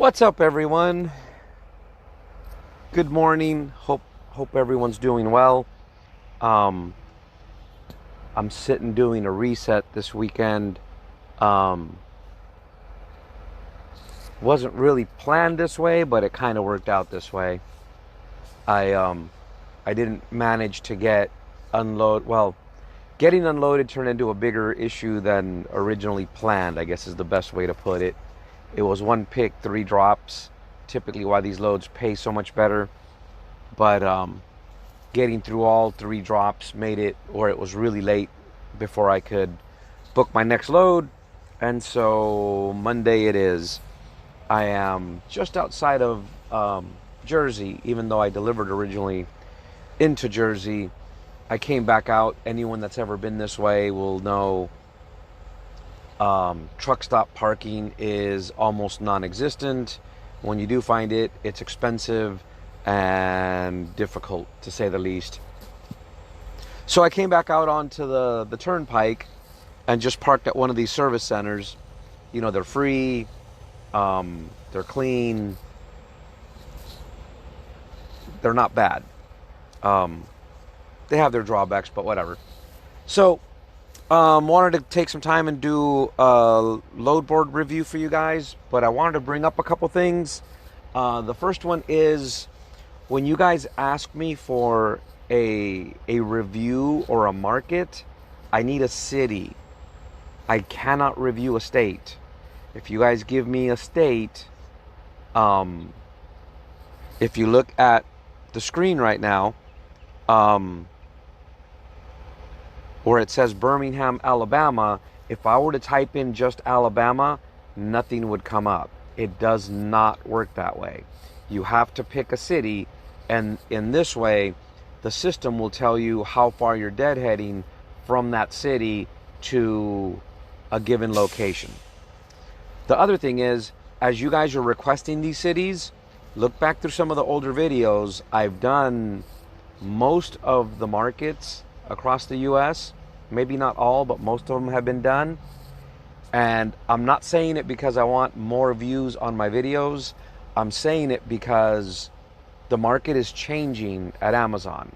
What's up, everyone? Good morning. Hope everyone's doing well. Um, I'm sitting doing a reset this weekend. Um, wasn't really planned this way, but it kind of worked out this way. I um, I didn't manage to getting unloaded turned into a bigger issue than originally planned, I guess is the best way to put it. It was one pick, three drops. Typically, why these loads pay so much better. But getting through all three drops made it where it was really late before I could book my next load. And so Monday it is. I am just outside of Jersey, even though I delivered originally into Jersey. I came back out. Anyone that's ever been this way will know truck stop parking is almost non-existent. When you do find it, it's expensive and difficult, to say the least. So I came back out onto the turnpike and just parked at one of these service centers. You know, they're free, they're clean, they're not bad. They have their drawbacks, but whatever. So wanted to take some time and do a load board review for you guys, but I wanted to bring up a couple things. The first one is, when you guys ask me for a review or a market, I need a city. I cannot review a state. If you guys give me a state, if you look at the screen right now, where it says Birmingham, Alabama, if I were to type in just Alabama, nothing would come up. It does not work that way. You have to pick a city, and in this way, the system will tell you how far you're deadheading from that city to a given location. The other thing is, as you guys are requesting these cities, look back through some of the older videos. I've done most of the markets across the US. Maybe not all, but most of them have been done. And I'm not saying it because I want more views on my videos. I'm saying it because the market is changing at Amazon.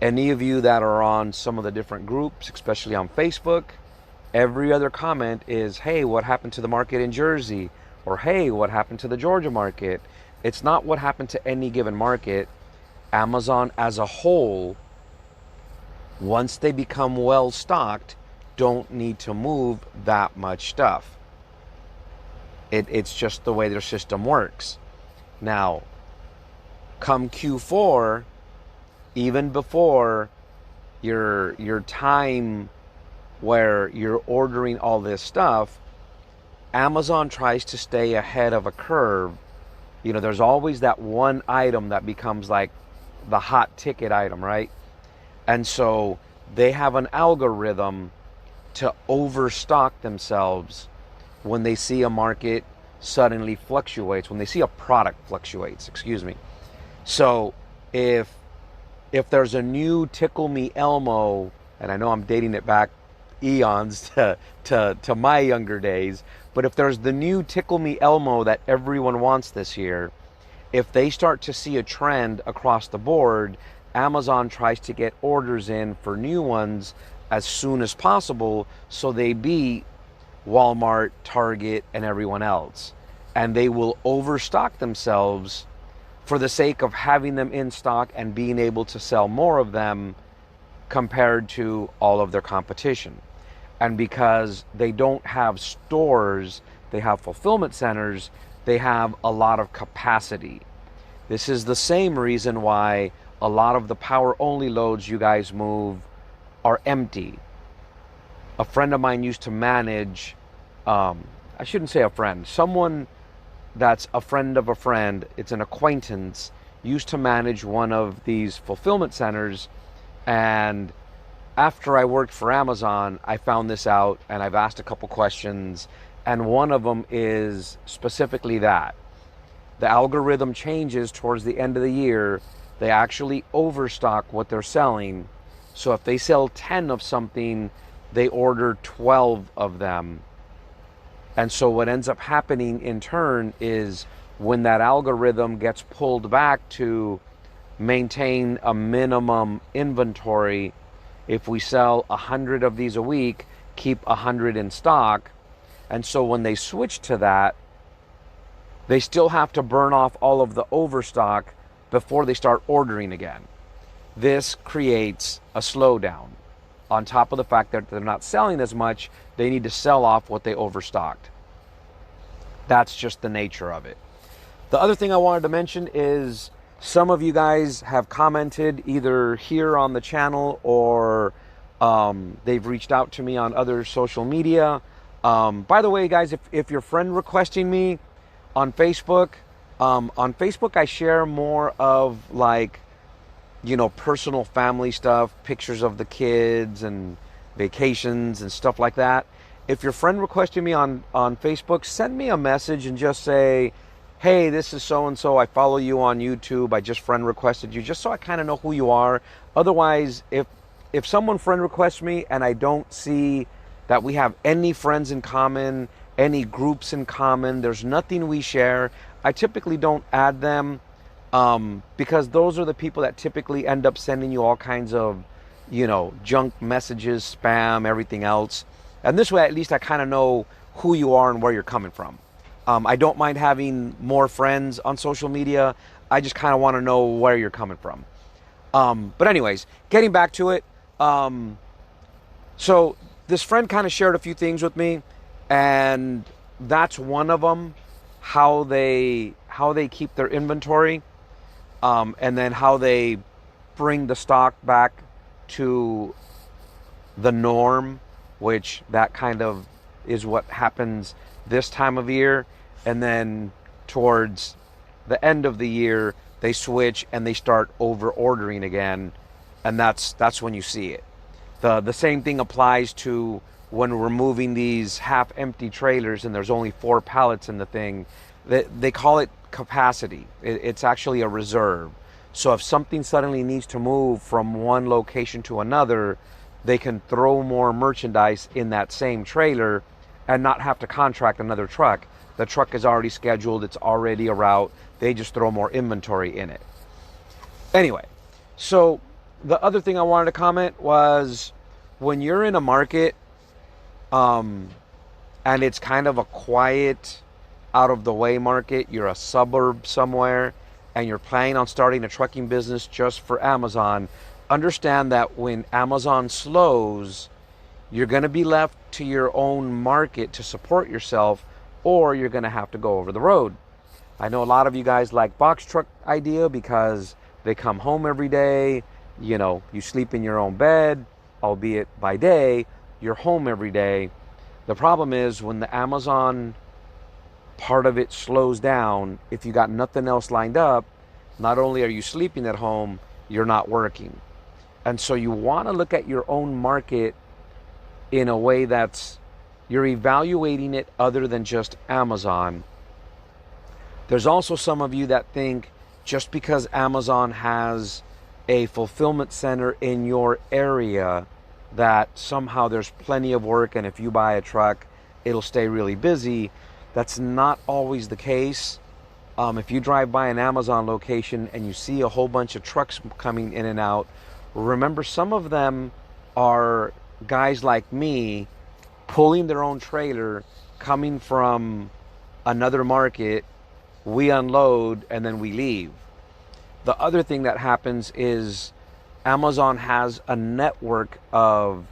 Any of you that are on some of the different groups, especially on Facebook, every other comment is, hey, what happened to the market in Jersey? Or hey, what happened to the Georgia market? It's not what happened to any given market. Amazon as a whole, once they become well stocked, don't need to move that much stuff. It's just the way their system works. Now, come Q4, even before your time where you're ordering all this stuff, Amazon tries to stay ahead of a curve. You know, there's always that one item that becomes like the hot ticket item, right? And so they have an algorithm to overstock themselves when they see a market suddenly fluctuates, when they see a product fluctuates, excuse me. So if there's a new Tickle Me Elmo, and I know I'm dating it back eons to my younger days, but if there's the new Tickle Me Elmo that everyone wants this year, if they start to see a trend across the board, Amazon tries to get orders in for new ones as soon as possible so they beat Walmart, Target, and everyone else. And they will overstock themselves for the sake of having them in stock and being able to sell more of them compared to all of their competition. And because they don't have stores, they have fulfillment centers, they have a lot of capacity. This is the same reason why a lot of the power only loads you guys move are empty. A friend of mine used to manage, I shouldn't say a friend, someone that's a friend of a friend, it's an acquaintance, used to manage one of these fulfillment centers. And after I worked for Amazon, I found this out and I've asked a couple questions. And one of them is specifically that. The algorithm changes towards the end of the year. They actually overstock what they're selling. So if they sell 10 of something, they order 12 of them. And so what ends up happening in turn is when that algorithm gets pulled back to maintain a minimum inventory, if we sell 100 of these a week, keep 100 in stock. And so when they switch to that, they still have to burn off all of the overstock before they start ordering again. This creates a slowdown. On top of the fact that they're not selling as much, they need to sell off what they overstocked. That's just the nature of it. The other thing I wanted to mention is some of you guys have commented either here on the channel or they've reached out to me on other social media. By the way, guys, if you're friend requesting me on Facebook I share more of like, you know, personal family stuff, pictures of the kids and vacations and stuff like that. If you're friend requesting me on Facebook, send me a message and just say, hey, this is so-and-so, I follow you on YouTube, I just friend requested you, just so I kind of know who you are. Otherwise, if someone friend requests me and I don't see that we have any friends in common, any groups in common, there's nothing we share, I typically don't add them, because those are the people that typically end up sending you all kinds of, you know, junk messages, spam, everything else. And this way, at least I kind of know who you are and where you're coming from. I don't mind having more friends on social media. I just kind of want to know where you're coming from. But anyways, getting back to it. So this friend kind of shared a few things with me, and that's one of them, how they keep their inventory, and then how they bring the stock back to the norm, which that kind of is what happens this time of year. And then towards the end of the year, they switch and they start over ordering again, and that's when you see it. The same thing applies to when we're moving these half empty trailers and there's only 4 pallets in the thing. They call it capacity. It's actually a reserve. So if something suddenly needs to move from one location to another, they can throw more merchandise in that same trailer and not have to contract another truck. The truck is already scheduled, it's already a route, they just throw more inventory in it. Anyway, so the other thing I wanted to comment was when you're in a market and it's kind of a quiet, out of the way market, you're a suburb somewhere and you're planning on starting a trucking business just for Amazon, understand that when Amazon slows, you're going to be left to your own market to support yourself, or you're going to have to go over the road. I know a lot of you guys like box truck idea because they come home every day, you know, you sleep in your own bed, albeit by day, you're home every day. The problem is when the Amazon part of it slows down, if you got nothing else lined up, not only are you sleeping at home, you're not working. And so you want to look at your own market in a way that's, you're evaluating it other than just Amazon. There's also some of you that think just because Amazon has a fulfillment center in your area that somehow there's plenty of work, and if you buy a truck, it'll stay really busy. That's not always the case. If you drive by an Amazon location and you see a whole bunch of trucks coming in and out, remember some of them are guys like me pulling their own trailer, coming from another market, we unload and then we leave. The other thing that happens is Amazon has a network of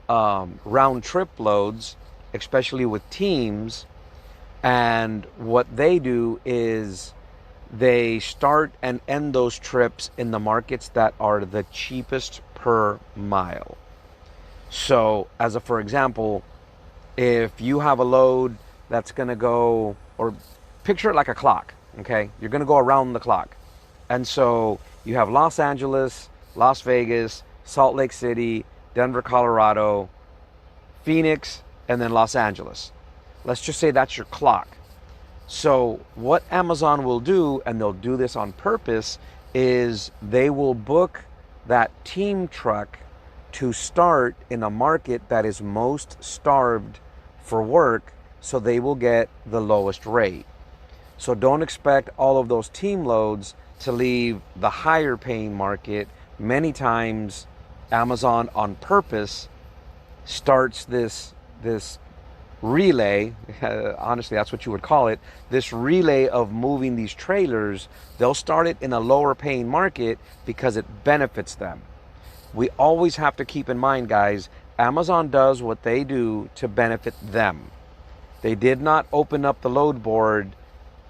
round trip loads, especially with teams, and what they do is they start and end those trips in the markets that are the cheapest per mile. So for example, if you have a load that's going to go, or picture it like a clock, okay? You're going to go around the clock. And so you have Los Angeles, Las Vegas, Salt Lake City, Denver, Colorado, Phoenix, and then Los Angeles. Let's just say that's your clock. So what Amazon will do, and they'll do this on purpose, is they will book that team truck to start in a market that is most starved for work, so they will get the lowest rate. So don't expect all of those team loads to leave the higher paying market. Many times Amazon on purpose starts this relay, honestly that's what you would call it, this relay of moving these trailers. They'll start it in a lower paying market because it benefits them. We always have to keep in mind, guys, Amazon does what they do to benefit them. They did not open up the load board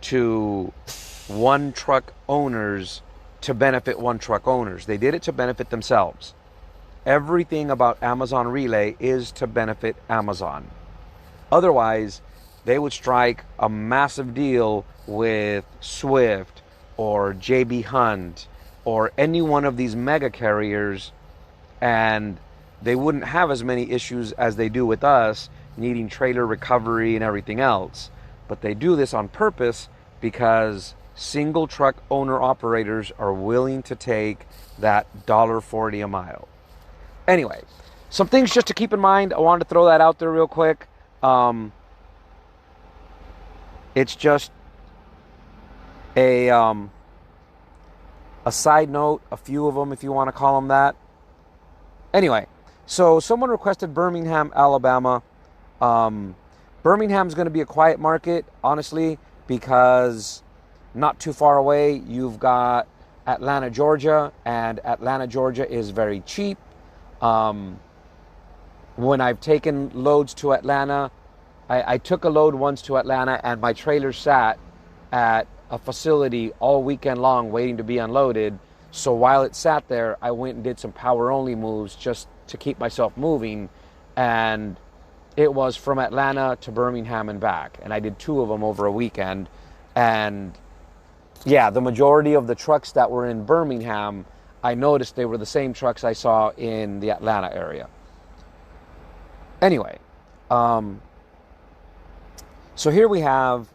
to one truck owners to benefit one truck owners. They did it to benefit themselves. Everything about Amazon Relay is to benefit Amazon. Otherwise, they would strike a massive deal with Swift or JB Hunt or any one of these mega carriers, and they wouldn't have as many issues as they do with us, needing trailer recovery and everything else. But they do this on purpose because single truck owner operators are willing to take that $1.40 a mile. Anyway, some things just to keep in mind. I wanted to throw that out there real quick. It's just a side note, a few of them if you want to call them that. Anyway, so someone requested Birmingham, Alabama. Birmingham's going to be a quiet market, honestly, because not too far away you've got Atlanta, Georgia, and Atlanta, Georgia is very cheap. When I've taken loads to Atlanta, I took a load once to Atlanta and my trailer sat at a facility all weekend long waiting to be unloaded. So while it sat there, I went and did some power only moves just to keep myself moving, and it was from Atlanta to Birmingham and back, and I did 2 of them over a weekend. And yeah, the majority of the trucks that were in Birmingham, I noticed they were the same trucks I saw in the Atlanta area. Anyway, so here we have,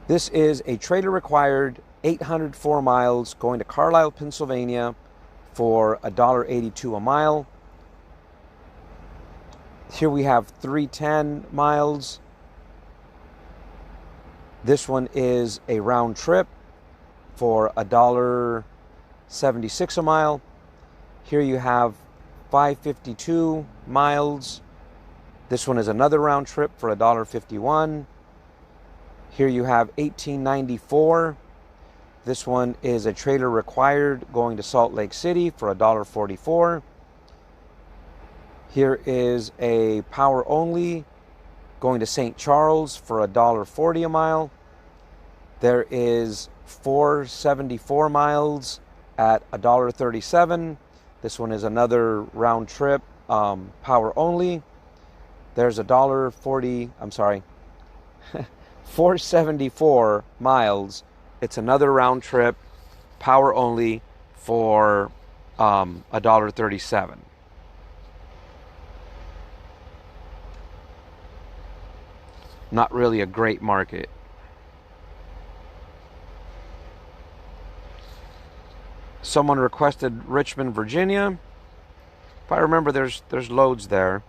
this is a trailer required 804 miles going to Carlisle, Pennsylvania for $1.82 a mile. Here we have 310 miles. This one is a round trip for $1.76 a mile. Here you have 552 miles. This one is another round trip for $1.51. Here you have 1894. This one is a trailer required going to Salt Lake City for $1.44. Here is a power only going to St. Charles for $1.40 a mile. There is 474 miles at $1.37. This one is another round trip, power only. There's $474 miles. It's another round trip, power only for $1.37. Not really a great market. Someone requested Richmond, Virginia. If I remember, there's loads there.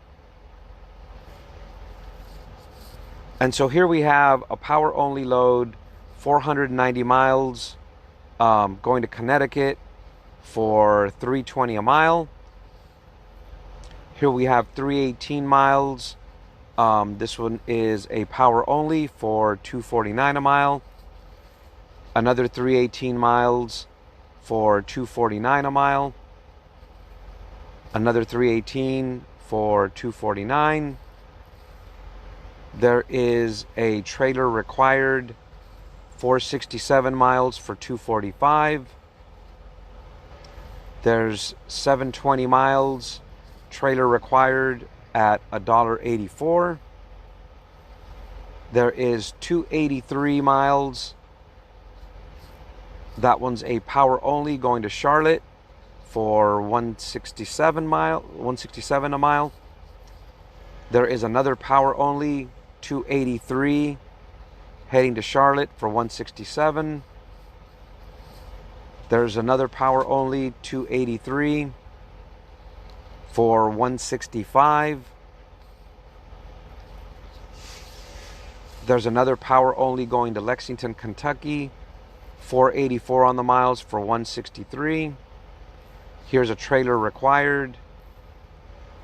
And so here we have a power only load, 490 miles, going to Connecticut for $3.20 a mile. Here we have 318 miles. This one is a power only for $2.49 a mile. Another 318 miles for $2.49 a mile. Another 318 for $2.49. There is a trailer required 467 miles for $2.45. There's 720 miles trailer required at $1.84. There is 283 miles. That one's a power only going to Charlotte for $167 a mile. There is another power only 283 heading to Charlotte for $167. There's another power only 283 for $165. There's another power only going to Lexington, Kentucky, 484 on the miles for 163. Here's a trailer required,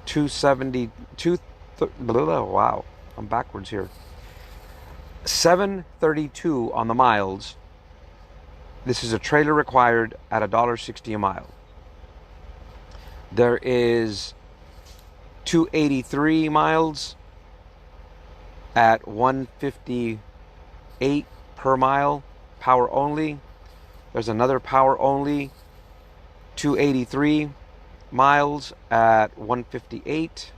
272. Wow, I'm backwards here. 732 on the miles. This is a trailer required at $1.60 a mile. There is 283 miles at 158 per mile, power only. There's another power only, 283 miles at 158.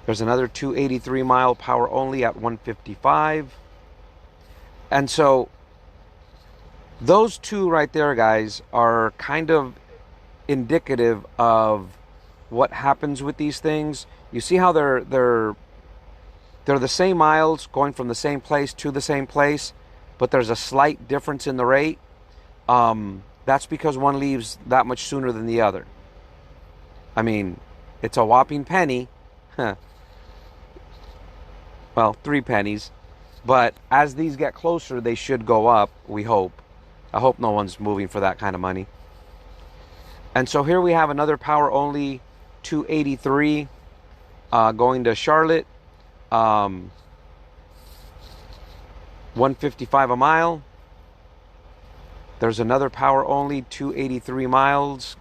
There's another 283 mile power only at 155. And so those two right there, guys, are kind of indicative of what happens with these things. You see how they're the same miles going from the same place to the same place, but there's a slight difference in the rate. That's because one leaves that much sooner than the other. I mean, it's a whopping penny. Well, 3 pennies. But as these get closer, they should go up, we hope. I hope no one's moving for that kind of money. And so here we have another power only 283 going to Charlotte. 155 a mile. There's another power only 283 miles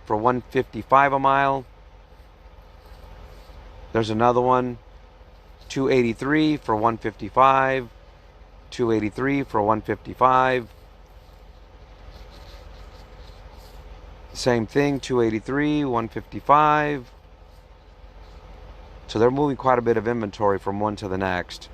for 155 a mile. There's another one 283 for 155. 283 for 155. Same thing, 283, 155. So they're moving quite a bit of inventory from one to the next.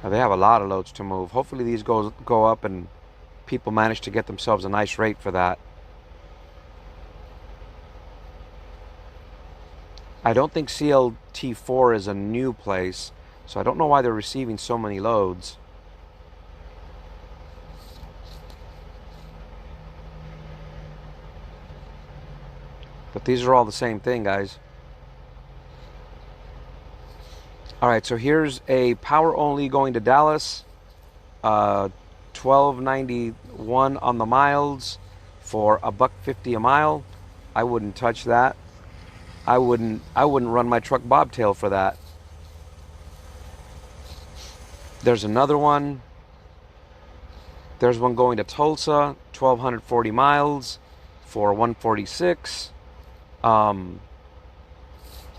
Now they have a lot of loads to move. Hopefully these go up and people manage to get themselves a nice rate for that. I don't think CLT4 is a new place, so I don't know why they're receiving so many loads. But these are all the same thing, guys. Alright, so here's a power only going to Dallas. 1291 on the miles for $1.50 a mile. I wouldn't touch that. I wouldn't run my truck bobtail for that. There's another one. There's one going to Tulsa, 1,240 miles for 146. Man,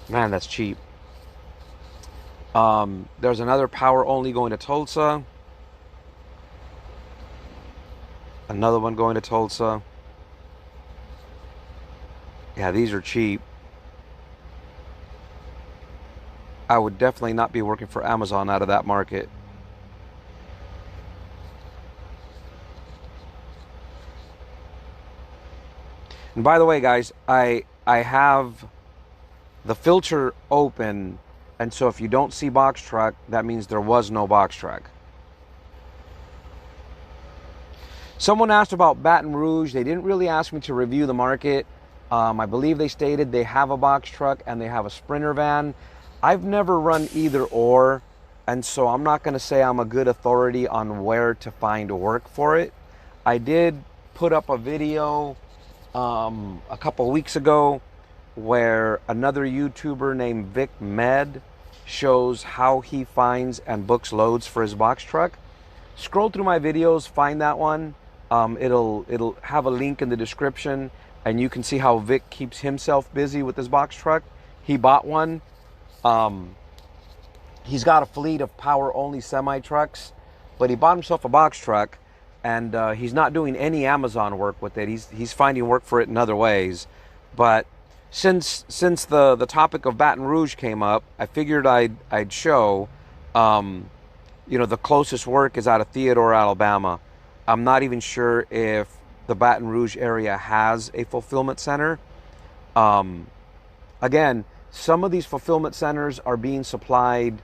that's cheap. There's another power only going to Tulsa. Another one going to Tulsa. Yeah, these are cheap. I would definitely not be working for Amazon out of that market. And by the way, guys, I have the filter open, and so if you don't see box truck, that means there was no box truck. Someone asked about Baton Rouge. They didn't really ask me to review the market. I believe they stated they have a box truck and they have a Sprinter van. I've never run either or, and so I'm not going to say I'm a good authority on where to find work for it. I did put up a video a couple weeks ago where another YouTuber named Vic Med shows how he finds and books loads for his box truck. Scroll through my videos, find that one. It'll have a link in the description, and you can see how Vic keeps himself busy with his box truck. He bought one. He's got a fleet of power only semi trucks, but he bought himself a box truck, and he's not doing any Amazon work with it. He's finding work for it in other ways. But since the topic of Baton Rouge came up, I figured I'd show, the closest work is out of Theodore, Alabama. I'm not even sure if the Baton Rouge area has a fulfillment center. Again, some of these fulfillment centers are being supplied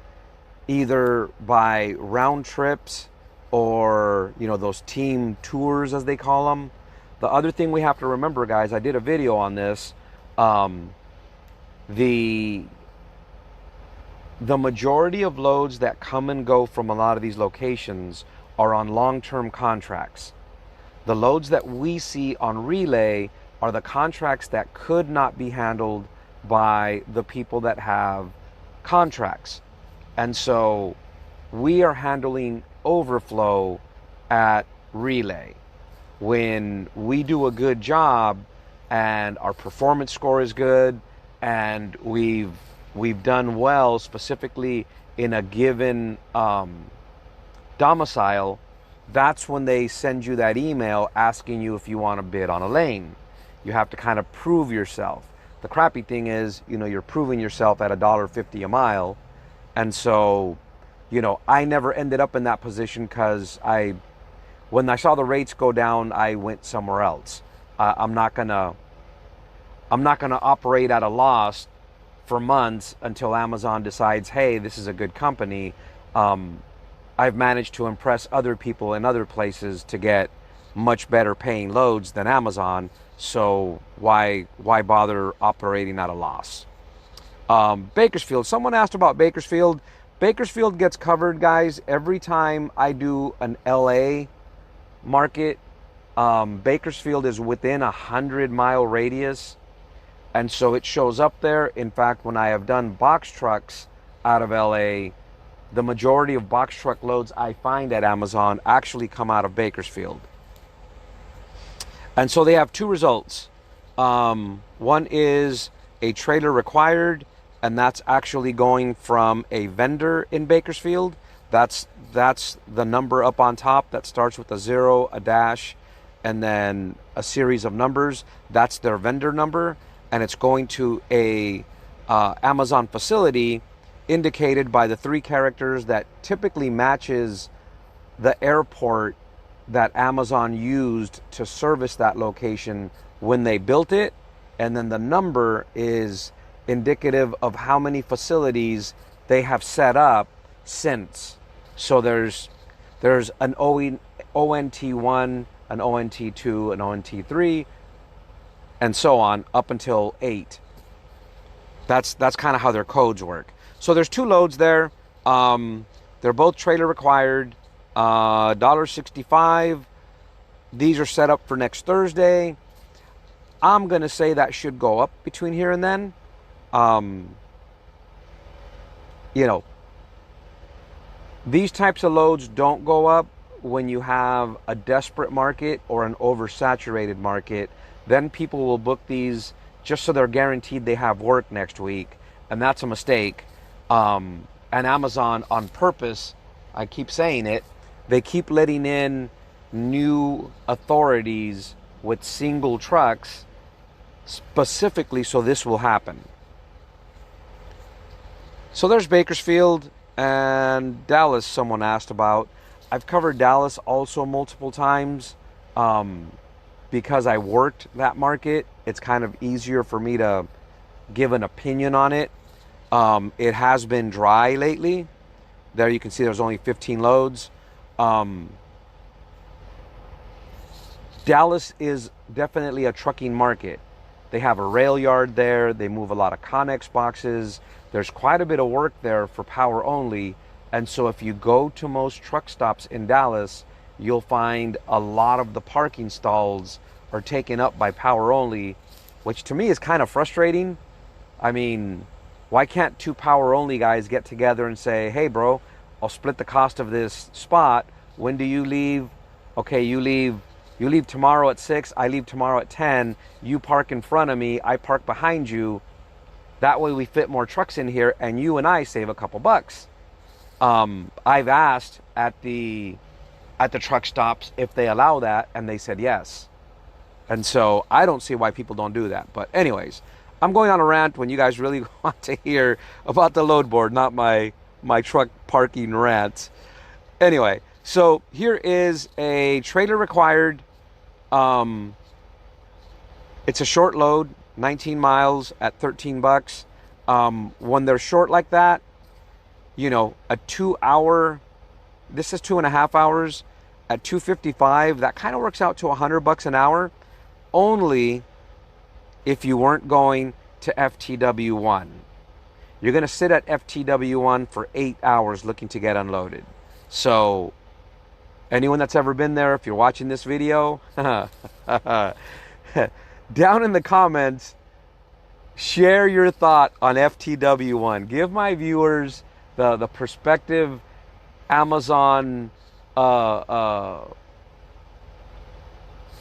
either by round trips or, you know, those team tours as they call them. The other thing we have to remember, guys, I did a video on this. The majority of loads that come and go from a lot of these locations are on long-term contracts. The loads that we see on relay are the contracts that could not be handled by the people that have contracts. And so we are handling overflow at relay. When we do a good job and our performance score is good and we've done well specifically in a given domicile, that's when they send you that email asking you if you want to bid on a lane. You have to kind of prove yourself. The crappy thing is, you know, you're proving yourself at $1.50 a mile. And so, you know, I never ended up in that position because when I saw the rates go down, I went somewhere else. I'm not gonna operate at a loss for months until Amazon decides, hey, this is a good company. I've managed to impress other people in other places to get much better paying loads than Amazon. So why bother operating at a loss? Bakersfield. Someone asked about Bakersfield. Bakersfield gets covered, guys, every time I do an LA market. Bakersfield is within 100-mile radius, and so it shows up there. In fact, when I have done box trucks out of LA, the majority of box truck loads I find at Amazon actually come out of Bakersfield. And so they have two results. One is a trailer required, and that's actually going from a vendor in Bakersfield. That's the number up on top that starts with a 0, a dash, and then a series of numbers. That's their vendor number, and it's going to a Amazon facility indicated by the 3 characters that typically matches the airport that Amazon used to service that location when they built it. And then the number is indicative of how many facilities they have set up since. So there's an ONT1, an ONT2, an ONT3, and so on up until 8. That's kind of how their codes work. So there's 2 loads there. They're both trailer required. $1.65. These are set up for next Thursday. I'm going to say that should go up between here and then. You know, these types of loads don't go up when you have a desperate market or an oversaturated market. Then people will book these just so they're guaranteed they have work next week. And that's a mistake. And Amazon, on purpose, I keep saying it, they keep letting in new authorities with single trucks specifically so this will happen. So there's Bakersfield and Dallas, someone asked about. I've covered Dallas also multiple times. Because I worked that market, it's kind of easier for me to give an opinion on it. It has been dry lately. There you can see there's only 15 loads. Dallas is definitely a trucking market. They have a rail yard there. They move a lot of Connex boxes. There's quite a bit of work there for power only. And so if you go to most truck stops in Dallas, you'll find a lot of the parking stalls are taken up by power only, which to me is kind of frustrating. I mean, why can't 2 power only guys get together and say, hey bro, I'll split the cost of this spot. When do you leave? Okay, you leave tomorrow at 6, I leave tomorrow at 10. You park in front of me, I park behind you. That way we fit more trucks in here and you and I save a couple bucks. I've asked at the truck stops if they allow that, and they said yes. And so I don't see why people don't do that. But anyways, I'm going on a rant when you guys really want to hear about the load board, not my truck parking rant. Anyway, so here is a trailer required. It's a short load, 19 miles at $13. When they're short like that, you know, a 2-hour this is 2.5 hours at 255. That kind of works out to $100 an hour, only if you weren't going to FTW1. You're going to sit at FTW1 for 8 hours looking to get unloaded. So anyone that's ever been there, if you're watching this video, down in the comments, share your thought on FTW1. Give my viewers the perspective Amazon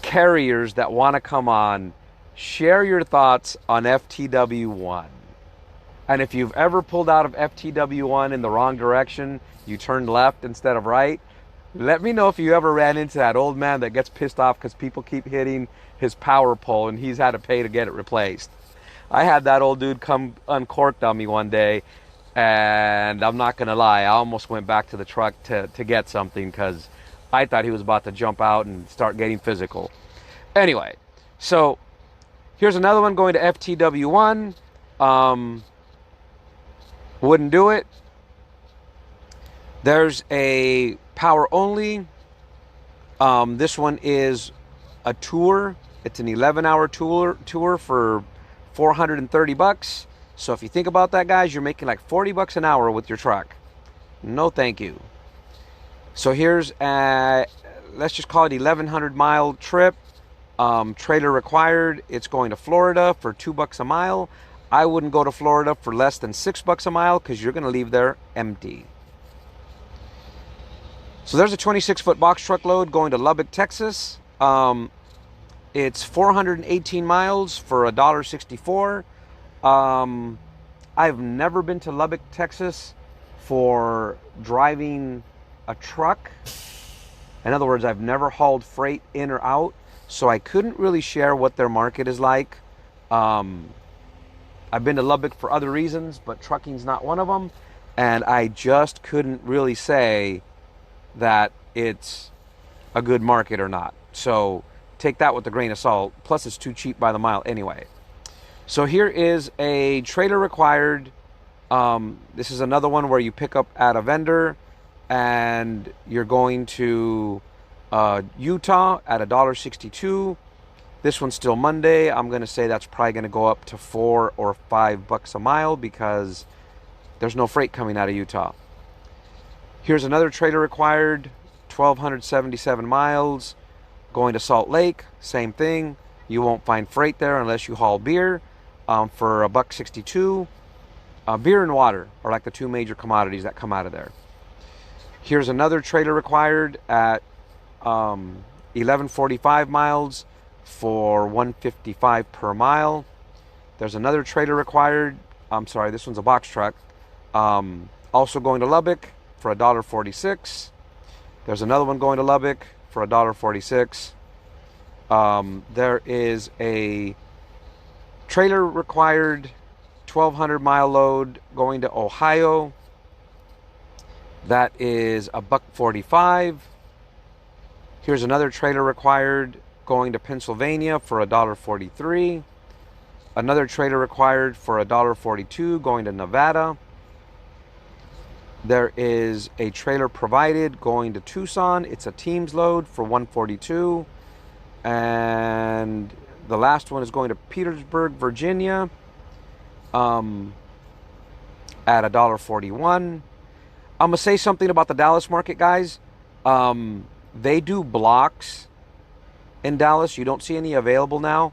carriers that want to come on. Share your thoughts on FTW1. And if you've ever pulled out of FTW1 in the wrong direction, you turned left instead of right, let me know if you ever ran into that old man that gets pissed off because people keep hitting his power pole and he's had to pay to get it replaced. I had that old dude come uncorked on me one day, and I'm not going to lie, I almost went back to the truck to get something because I thought he was about to jump out and start getting physical. Anyway, so here's another one going to FTW1. Wouldn't do it. There's a power only. This one is a tour. It's an 11-hour tour for $430. So if you think about that, guys, you're making like $40 an hour with your truck. No, thank you. So here's a, let's just call it 1,100 mile trip. Trailer required. It's going to Florida for $2 a mile. I wouldn't go to Florida for less than $6 a mile because you're going to leave there empty. So there's a 26-foot box truck load going to Lubbock, Texas. It's 418 miles for $1.64. I've never been to Lubbock, Texas for driving a truck. In other words, I've never hauled freight in or out, so I couldn't really share what their market is like. I've been to Lubbock for other reasons, but trucking's not one of them, and I just couldn't really say that it's a good market or not. So take that with a grain of salt. Plus, it's too cheap by the mile anyway. So here is a trailer required. This is another one where you pick up at a vendor, and you're going to Utah at $1.62. This one's still Monday. I'm going to say that's probably going to go up to $4 or $5 a mile because there's no freight coming out of Utah. Here's another trailer required, 1,277 miles, going to Salt Lake. Same thing. You won't find freight there unless you haul beer for $1.62. Beer and water are like the two major commodities that come out of there. Here's another trailer required at 1,145 miles for $1.55 per mile. There's another trailer required. I'm sorry, this one's a box truck. Also going to Lubbock for $1.46. There's another one going to Lubbock for $1.46. There is a trailer required 1,200 mile load going to Ohio. That is $1.45. Here's another trailer required going to Pennsylvania for $1.43. Another trailer required for $1.42 going to Nevada. There is a trailer provided going to Tucson. It's a Teams load for $1.42. And the last one is going to Petersburg, Virginia at $1.41. I'm going to say something about the Dallas market, guys. They do blocks in Dallas. You don't see any available now,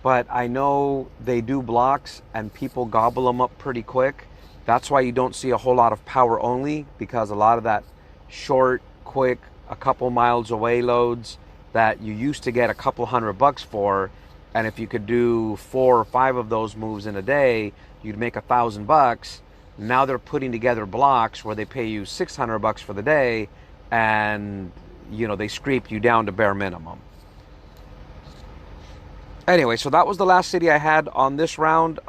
but I know they do blocks and people gobble them up pretty quick. That's why you don't see a whole lot of power only, because a lot of that short, quick, a couple miles away loads that you used to get a couple $100 for, and if you could do 4 or 5 of those moves in a day, you'd make $1,000. Now they're putting together blocks where they pay you $600 for the day, and you know, they scrape you down to bare minimum. Anyway, so that was the last city I had on this round.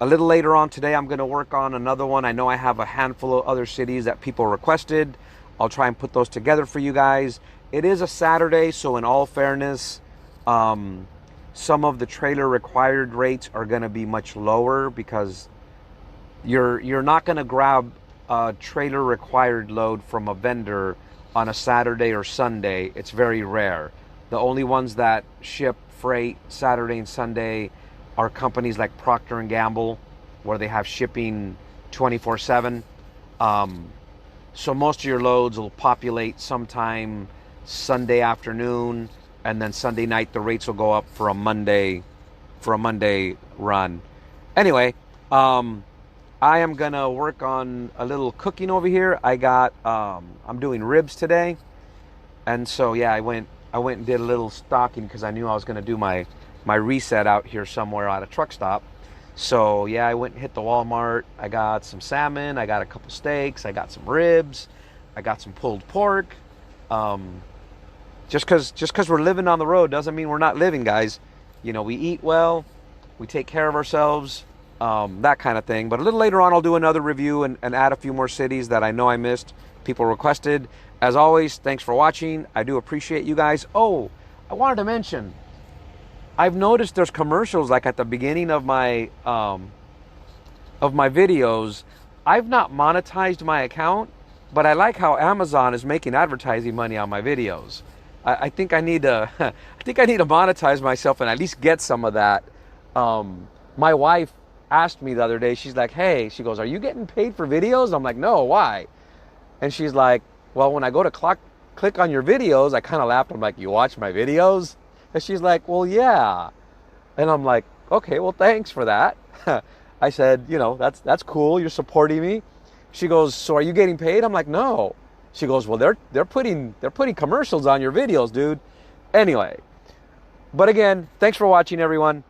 A little later on today, I'm going to work on another one. I know I have a handful of other cities that people requested. I'll try and put those together for you guys. It is a Saturday, so in all fairness, some of the trailer required rates are going to be much lower because you're not going to grab a trailer required load from a vendor on a Saturday or Sunday. It's very rare. The only ones that ship freight Saturday and Sunday are companies like Procter and Gamble, where they have shipping 24/7. So most of your loads will populate sometime Sunday afternoon, and then Sunday night the rates will go up for a Monday run. Anyway, I am gonna work on a little cooking over here. I'm doing ribs today, and so yeah, I went and did a little stocking because I knew I was gonna do my reset out here somewhere at a truck stop. So yeah, I went and hit the Walmart. I got some salmon, I got a couple steaks, I got some ribs, I got some pulled pork. Just because we're living on the road doesn't mean we're not living, guys. You know, we eat well, we take care of ourselves, that kind of thing. But a little later on, I'll do another review and add a few more cities that I know I missed, people requested. As always, thanks for watching. I do appreciate you guys. Oh, I wanted to mention, I've noticed there's commercials like at the beginning of my videos. I've not monetized my account, but I like how Amazon is making advertising money on my videos. I think I need to monetize myself and at least get some of that. My wife asked me the other day, she's like, hey, she goes, are you getting paid for videos? I'm like, no, why? And she's like, well, when I go to click on your videos, I kind of laughed. I'm like, you watch my videos? And she's like, well, yeah. And I'm like, okay, well, thanks for that. I said, you know, that's cool. You're supporting me. She goes, so are you getting paid? I'm like, no. She goes, well, they're putting commercials on your videos, dude. Anyway, but again, thanks for watching, everyone.